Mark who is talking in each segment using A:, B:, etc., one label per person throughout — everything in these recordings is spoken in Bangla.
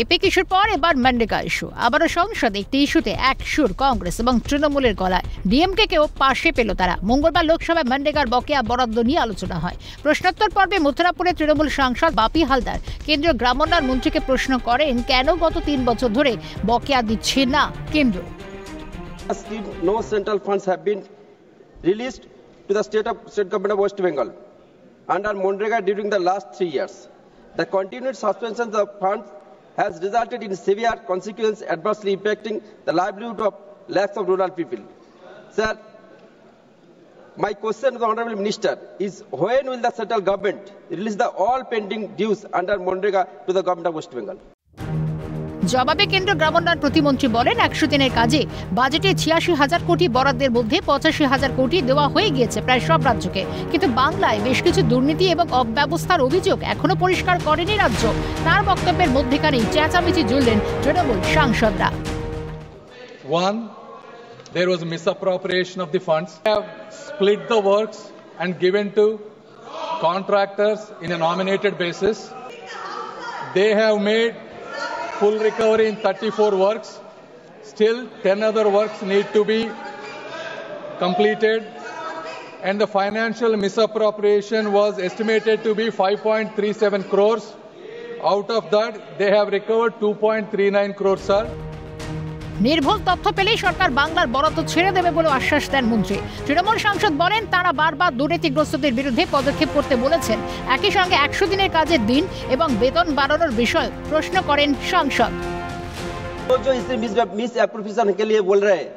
A: এপি কিশোর পর এবার মনরেগা ইস্যু। আবারও সংসদে একটি ইস্যুতে এক সুর কংগ্রেস এবং তৃণমূলের গলায়। ডিএমকে কেও পাশে পেল তারা। মঙ্গলবার লোকসভায় মনরেগার বকেয়া বরাদ্দ নিয়ে আলোচনা হয়। প্রশ্নোত্তর পর্বে মথুরাপুরে তৃণমূল সাংসদ বাপি হালদার কেন্দ্রীয় গ্রামোন্নয়ন মন্ত্রীকে প্রশ্ন করেন, কেন গত 3 বছর ধরে বকেয়া দিচ্ছে না কেন্দ্র।
B: No central funds have been released to the state government of West Bengal under Monrega during the last 3 years. The continued suspension of funds has resulted in severe consequences adversely impacting the livelihood of lakhs of rural people. Sir, my question to the Honorable Minister is, when will the central government release the all pending dues under Monrega to the government of West Bengal?
A: জবাবে কেন্দ্র গ্রামোন্নয়ন প্রতিমন্ত্রী বলেন, 100 দিনের কাজে বাজেটে 86,000 কোটি বরাদ্দের মধ্যে 85,000 কোটি দেওয়া হয়ে গিয়েছে প্রায় সব রাজ্যকে। কিন্তু বাংলায় বেশ কিছু দুর্নীতি এবং অব্যবস্থার অভিযোগ এখনো পরিষ্কার করেনি রাজ্য। তার বক্তব্যের মধ্যখানেই চেঁচামেচি জুড়লেন Trinamool সাংসদরা।
C: One, there was misappropriation of the funds. They have split the works and given to contractors in a nominated basis. They have made full recovery in 34 works. Still 10 other works need to be completed, and the financial misappropriation was estimated to be 5.37 crores. Out of that, they have recovered 2.39 crores, sir.
A: নির্ভুল তথ্য পেলেই সরকার বাংলার বরাদ্দ ছেড়ে দেবে বলে আশ্বাস দেন মন্ত্রী। তৃণমূল সাংসদ বলেন, তারা বারবার দুর্নীতিগ্রস্তদের বিরুদ্ধে পদক্ষেপ করতে বলেছেন। একই সঙ্গে 100 দিনের কাজের দিন এবং বেতন বাড়ানোর বিষয় প্রশ্ন করেন সাংসদ।
B: जो इसे मिस एप्रोप्रिएशन के लिए बोल रहे हैं,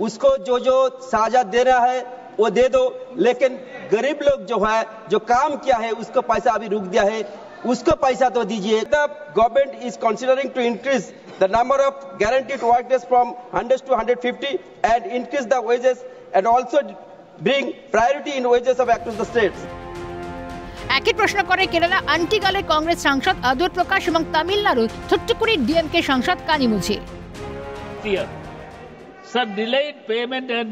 B: उसको जो साझा दे रहा है वो दे दो, लेकिन गरीब लोग जो है, जो काम किया है, उसको पैसा अभी रुक दिया है, उसको पैसा तो दीजिए। The government is considering to increase the number of guaranteed work days from 100 to 150 and increase the wages and also bring priority in wages of across the states.
A: একই প্রশ্ন করে কেরালা আন্টিগালের কংগ্রেস সাংসদ অদূর প্রকাশ এবং তামিলনাড়ু থুট্টুকুড়ির ডিএমকে সাংসদ কানিমুঝি।
D: Sir, delayed payment and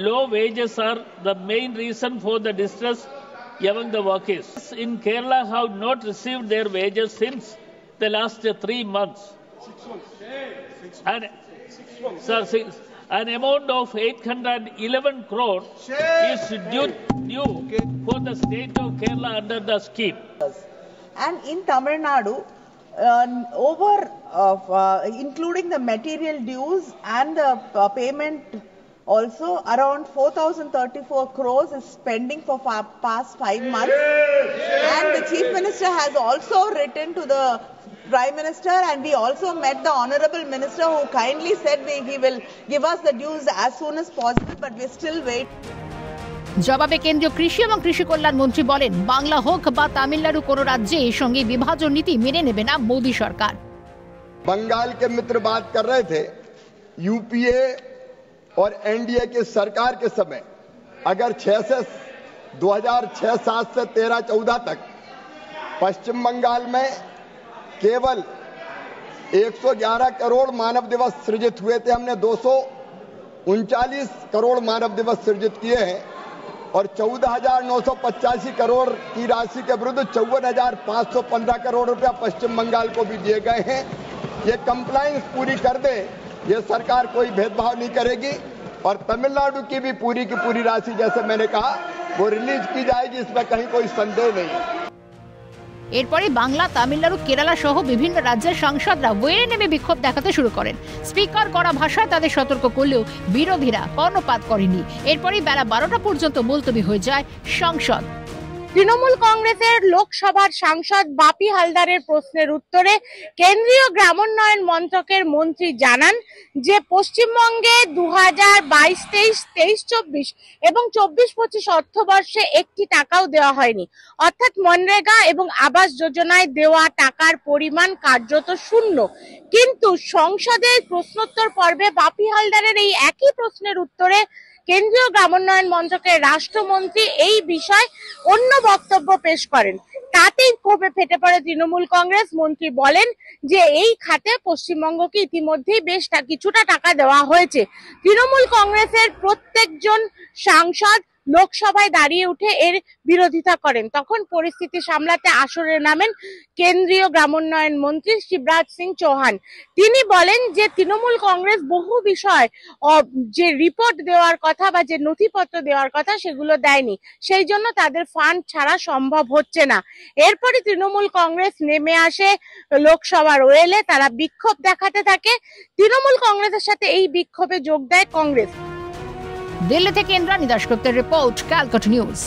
D: low wages are the main reason for the distress among the workers. In Kerala have not received their wages since the last 3 months. 6 months. An amount of 811 crore is due for the state of Kerala under the scheme.
E: And in Tamil Nadu, including the material dues and the payment, also around 4,034 crores is pending for past 5 months. And the Chief Minister has also written to the Prime Minister, and we also met the Honorable Minister, who kindly said he will give us the dues as soon as possible, but we still wait.
A: জবাবে কেন্দ্রীয় কৃষি এবং কৃষি কল্যাণ মন্ত্রী বলেন, বাংলা হোক বা তামিলনাড়ু কোন রাজ্যে এর সঙ্গে বিভাজন নীতি মেনে নেবে না মোদী সরকার।
F: बंगाल के मित्र बात कर रहे थे, यूपीए और एनडीए की सरकार के समय अगर 2006-7 से 13-14 तक पश्चिम बंगाल में केवल 111 करोड़ मानव दिवस सृजित हुए थे, हमने 239 करोड़ मानव दिवस सृजित किए हैं और 14,985 करोड़ की राशि के विरुद्ध 54,515 करोड़ रुपया पश्चिम बंगाल को भी दिए गए हैं। ये कंप्लायंस पूरी कर दे, ये सरकार कोई भेदभाव नहीं करेगी और तमिलनाडु की भी पूरी की पूरी राशि, जैसे मैंने कहा, वो रिलीज की जाएगी, इसमें कहीं कोई संदेह नहीं।
A: এরপরে বাংলা, তামিলনাড়ু, কেরালা সহ বিভিন্ন রাজ্যের সাংসদরা ওয়েরে নেমে বিক্ষোভ দেখাতে শুরু করেন। স্পিকার কড়া ভাষায় তাদের সতর্ক করলেও বিরোধীরা কর্ণপাত করেনি। এরপরই বেলা 12টা পর্যন্ত মুলতবি হয়ে যায় সংসদ।
G: তৃণমূল কংগ্রেসের লোকসভার সাংসদ বাপি হালদারের প্রশ্নের উত্তরে কেন্দ্রীয় গ্রামোন্নয়ন মন্ত্রকের মন্ত্রী জানান যে পশ্চিমবঙ্গে 2022-23, 23-24 এবং 24-25 অর্থবর্ষে একটি টাকাও দেওয়া হয়নি, অর্থাৎ মনরেগা এবং আবাস যোজনায় দেওয়া টাকার পরিমাণ কার্যত শূন্য। কিন্তু সংসদের প্রশ্নোত্তর পর্বে বাপি হালদারের এই একই প্রশ্নের উত্তরে কেন্দ্রীয় গ্রামোন্নয়ন মন্ত্রকের রাষ্ট্রমন্ত্রী এই বিষয়ে অন্য বক্তব্য পেশ করেন। তাতেই ক্ষোভে ফেটে পড়ে তৃণমূল কংগ্রেস। মন্ত্রী বলেন যে এই খাতে পশ্চিমবঙ্গকে ইতিমধ্যেই বেশ কিছুটা টাকা দেওয়া হয়েছে। তৃণমূল কংগ্রেসের প্রত্যেকজন সাংসদ লোকসভায় দাঁড়িয়ে উঠে এর বিরোধিতা করেন। তখন পরিস্থিতি সামলাতে আসরে নামেন কেন্দ্রীয় গ্রামোন্নয়ন মন্ত্রী শিবরাজ সিং চৌহান। তিনি বলেন যে তৃণমূল কংগ্রেস বহু বিষয় যে রিপোর্ট দেওয়ার কথা বা যে নথিপত্র দেওয়ার কথা সেগুলো দেয়নি, সেই জন্য তাদের ফান্ড ছাড়া সম্ভব হচ্ছে না। এরপরে তৃণমূল কংগ্রেস নেমে আসে লোকসভার ওয়েলে, তারা বিক্ষোভ দেখাতে থাকে। তৃণমূল কংগ্রেসের সাথে এই বিক্ষোভে যোগ দেয় কংগ্রেস।
A: দিল্লি থেকে ইন্দ্রাণী দাশগুপ্তের রিপোর্ট, ক্যালকাটা নিউজ।